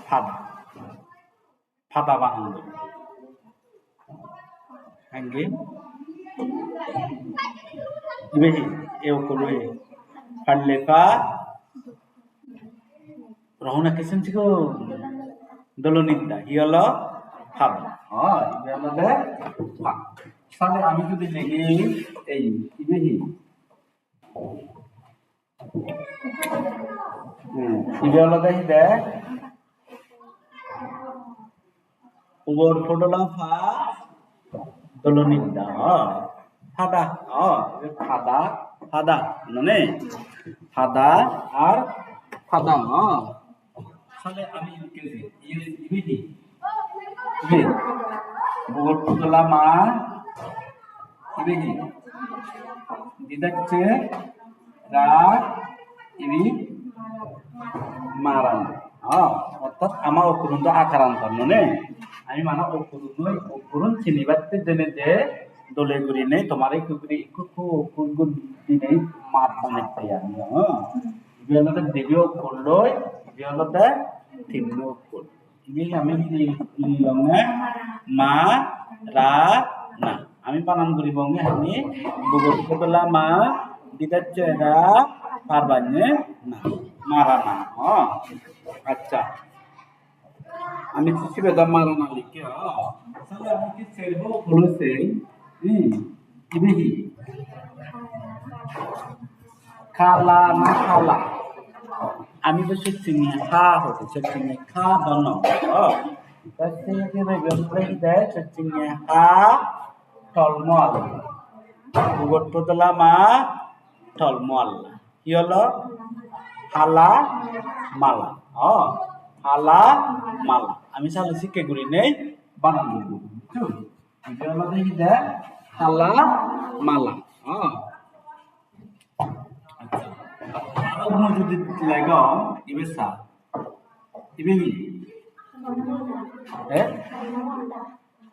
ফাদা ফাদা বানানো hangi ibehi eukului fallefa rohuna kisen siko dolonidda iolo ফাদা ইবে হলো দে ফা তাহলে আমি যদি লিখি এই ইবেহি ইবে হলো দে ubor fodola fa dolonidda ফাদা ফাদা ফাদা মানে ফাদা আর ফাদা তাহলে আমি লিখেছি ইবেহি ibe ubor fodola ma ibehi didache ra ibi maran অর্থাৎ আমার অকুরুন তো আকারান্তর ননে আমি মানে অকুরুন চিনিবাতে জেনে যে দলে গুরি নেই তোমার এই কুকুরি কুকু কুকুর দিনে মাত বানাইতে আমি বিয়ালতে দেবিও করলই বিয়ালতে তিননো কর ইনি আমি লিলনে মা রা না আমি বানান করি বঙ্গে আমি বুগর কতলা মা দিদাচ্ছে রা পারবানে না মারানা আচ্ছা আমি কিছু বেদা মারানা লিখে তাহলে আমি কি সেরবো বলেছে ইবেহি খালা না খালা আমি তো সেচিনে খা হতে সেচিনে খা দন তাতে কি বে গন্ত্রে দেয় সেচিনে খা টলমল বুগর তোদলা মা টলমল কি হলো হালা মালা হালা মালা আমি সালে শিখে গুলি নেই বানান দিব বুঝছো আমাদের কি দে হালা মালা আচ্ছা আর যদি লাগো ইবে সা ইবে কি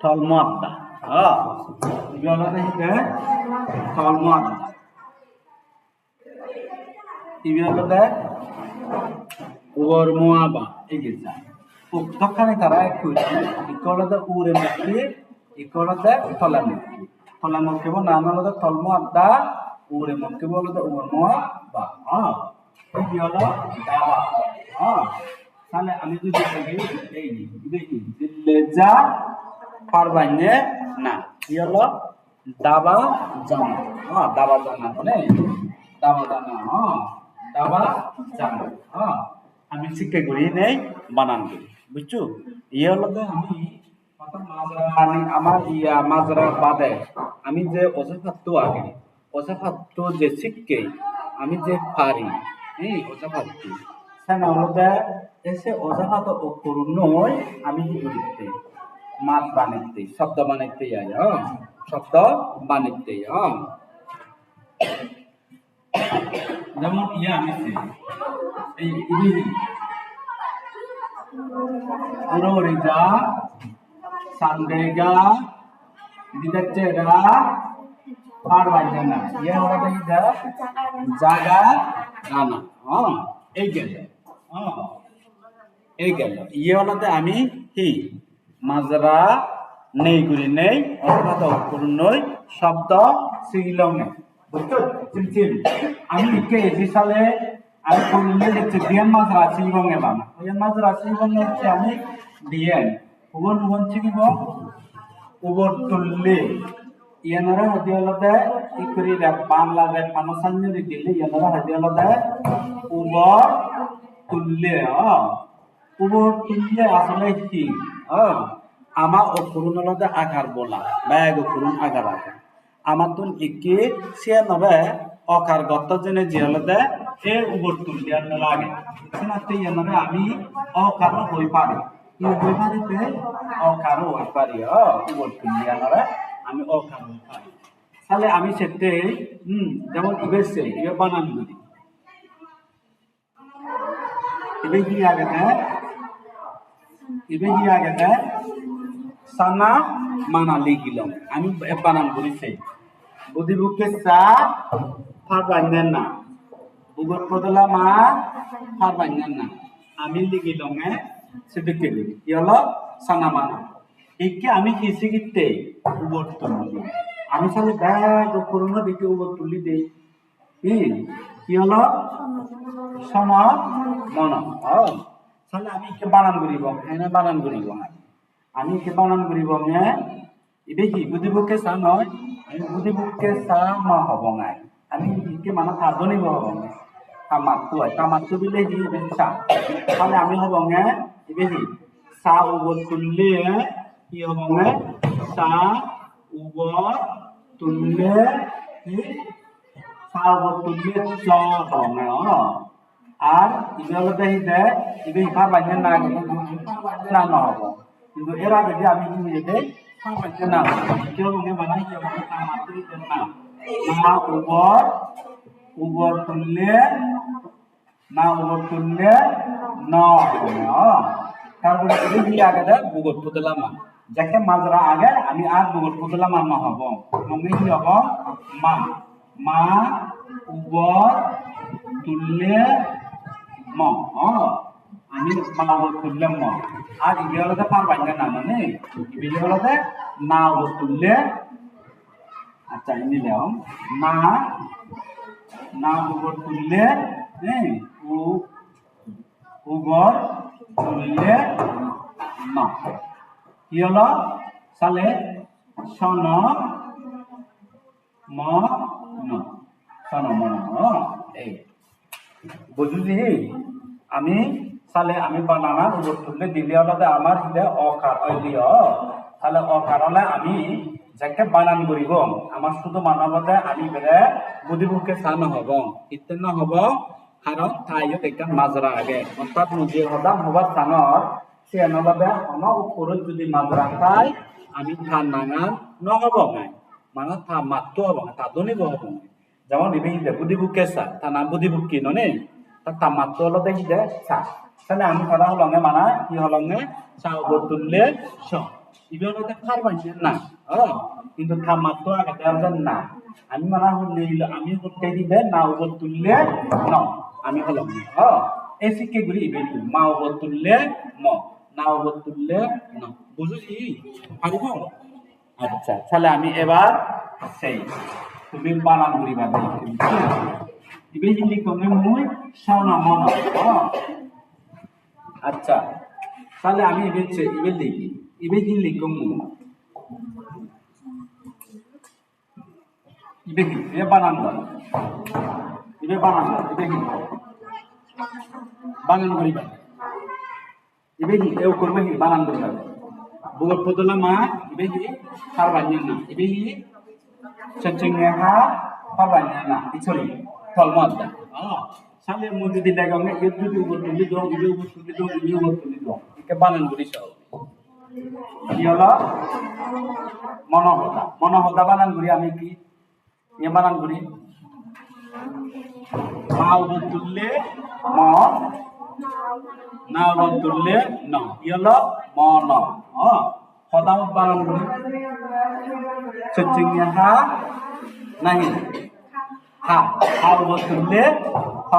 থলমদা ইবে আমাদের কি দে থলমদা ibe holo de ubor muaba egeza দক্ষানে তারা একটু equal de ure mukhi ikol de tola mukhi bo নাম হলো তলমু আদা ure mukhi বলো de ubor muaba এই হলো দাবা তাহলে আমি যদি বলি এই ইবে কি দিল্লেজা পারবাইনে না কি হলো দাবা জানা দাবা জানা মানে দাবা জানা দাবা জানা আমি শিক্ষা করি নেই বানান করি বুঝছো ইয়ে হলো আমি আমার মাজরা বাদে আমি যে অজাফাত্ত আগে অজাফাত্ত যে শিখকে আমি যে পারি অজাফাত্ত সেনা হলো এসে অজাফাত অক্ষর নয় আমি কি করিতে মাত বানাইতে শব্দ বানাইতে শব্দ বানাইতে যেমন ইয়া আমি এই ইবি পুরোরিজা সান্দেগা দিদাচ্চেরা পারবাইনা ইয়া হলো দা জাগা রানা এই গেল ইয়ে হলো আমি হি মাজরা নেই গুলি নেই অর্থাৎ অক্ষর নই শব্দ শ্রীলঙ্গে বুঝছো চিমচিম আমি লিখে এই সালে আমি করলে লিখছি ডিএন মাজরা শ্রীলঙ্গে বানা ডিএন মাজরা শ্রীলঙ্গে হচ্ছে আমি ডিএন উবন উবন চিকিব উবর তুললে ইয়ানরা হদি হলো ইকরি বাংলা রে পানসান্য দিলে ইয়ানরা হদি হলো উবর তুললে উবর তুললে আসলে কি আমার অক্ষরণ হলো আকার বলা ব্যাগ অক্ষরণ আকার আছে আমার তো একে সে নবে অকার গত জেনে যে হলো এ উবর তুললে আর লাগে সেনাতে ইয়ানরা আমি অকারও হই পারি কি হই পারিতে অকারও হই পারি উবর তুললে ইয়ানরা আমি অকার হই পারি তাহলে আমি সেতে যেমন ইবেছে ইবে বানান করি ইবে কি আগে সানা মানা লিখিলাম আমি বানান করেছি বুদ্ধিবুকে চা ফারবাইনেন না বুগর প্রদলা মা ফারবাইনেন না আমি লিখিলাম sedikit ialah sana mana iki আমি হিসি গিতে উপর তুলি আমি সালে ব্যাগ পুরনো দিকে উপর তুলি দেই কি হলো সনা মনা সালে আমি কে বানান করিব এনে বানান করিব আমি কে বানান করিব নে ইবে কি বুদ্ধিবুকে সা নয় আমি বুদ্ধিবুকে সা মা হব নাই আমি কে মানা সাধনি হব নাই কামাতু বিলে হি বেচা তাহলে আমি হব নে ইবে কি সা উপর তুললে কি হব নে সা উপর তুললে কি সা উপর তুললে চ হব নে আর ইবে হলো দেই দে ইবে ইফা বাজে না না না হব কিন্তু এর আগে যে আমি কি বুঝে দেই ফা বাজে না কেউ মনে বানাই কি হবে কামাতু না না উপর তুললে না উপর তুললে ন তারপরে এই আগে দেয় বুগট পুতলাম যাকে মাজরা আগে আমি আর বুগট পুতলাম আর না হব আমি কি হব মা মা উপর তুললে ম আমি মা উপর তুললে ম আর ইবে হলতে পারবাই না মানে ইবে হলতে না উপর তুললে আচ্ছা নিলাম না না উপর তুললে উপর তুললে না কি হলো সালে সন ম ন সন ম এই বুঝলি আমি সালে আমি বানানা উপর তুললে দিলে হলে আমার হিলে অকার দিও তাহলে অকার হলে আমি যাকে বানান করিব আমার শুধু মানবতে আমি বেড়ে বুদ্ধিবুকে সান হব ইত্যান্ন হব কারণ তাই একটা মাজরা আগে অর্থাৎ মুজি হদাম হবার সানর সে নবাবে অন উপর যদি মাজরা তাই আমি থা নাঙান নহব নাই মানে থা মাত্র হব তা দনিব হব যেমন ইবে বুদ্ধিবুকে সা তা নাম বুদ্ধিবুকি ননে তা মাত্র হলো দেখি দে সা তাহলে আমি কথা হলঙ্গে মানা কি হলঙ্গে সা উপর তুললে স ইবে হলো পারবাই না কিন্তু থা মাত্র আগে দেওয়া না আমি মানা হলে আমি করতে দিবে না উপর তুললে ন আমি হলাম এই শিক্ষে গুলি ইবে মা উপর তুললে ম না উপর তুললে ন বুঝলি পারিব আচ্ছা তাহলে আমি এবার সেই তুমি বানান করিবা ইবে হিন্দি কমে মুই সাউনা মন আচ্ছা তাহলে আমি ইবে লিখি ইবে হিন্দি কমু ইবে কি ইবে বানান কর ইবে বানান কর ইবে কি বানান করিবা ইবে কি এও করবে কি বানান করিবা বুগট পদলা মা ইবে কি পারবানি না ইবে কি চচিংনে হা পারবানি না ইছরি ফলমত সালে মু যদি লাগামে এ যদি উপর তুলি দাও ইবে উপর তুলি দাও ইবে উপর তুলি দাও একে বানান করি সব কি হলো মনোহতা বানান করি আমি কি এ বানান করি মা উপর তুললে ম না উপর তুললে ন কি হলো ম ন হদাম বানান করি চচিং হা নাহি হা হা উপর তুললে হ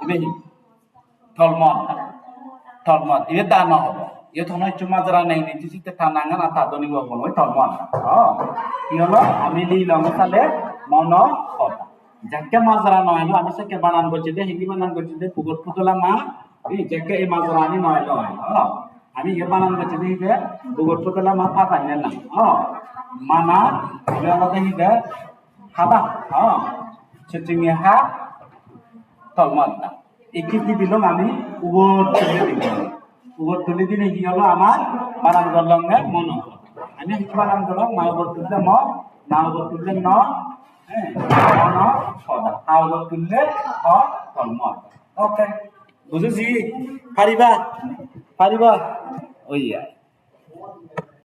ইবে থলমত ইবে দান হব ইয়ে থন ইচ্ছু মাজরা নাই নিচে সিতে থানাঙ্গা না তা দনি হব নয় থলমত কি হলো আমি লিলাম তাহলে মন হতা যাকে মাজরা নয় আমি সেকে বানান করছি দে হিন্দি বানান করছি দে পুকুর পুতলা মা যাকে এই মাজরা আমি নয় আমি এ বানান করছি দে হিদে পুকুর পুতলা মা পা পাই না মানা আমাদের হিদে হাবা সেচিংয়ে হা থলমত না একটি কি দিলাম আমি উপর তুলে দিলাম উপর তুলে দিলে কি হলো আমার বানান করলাম মন আমি বানান করলাম মা উপর তুললে ম না উপর তুললে ন ন সদা তা উপর তুললে হ থলমত ওকে বুঝেছি পারিবা ওই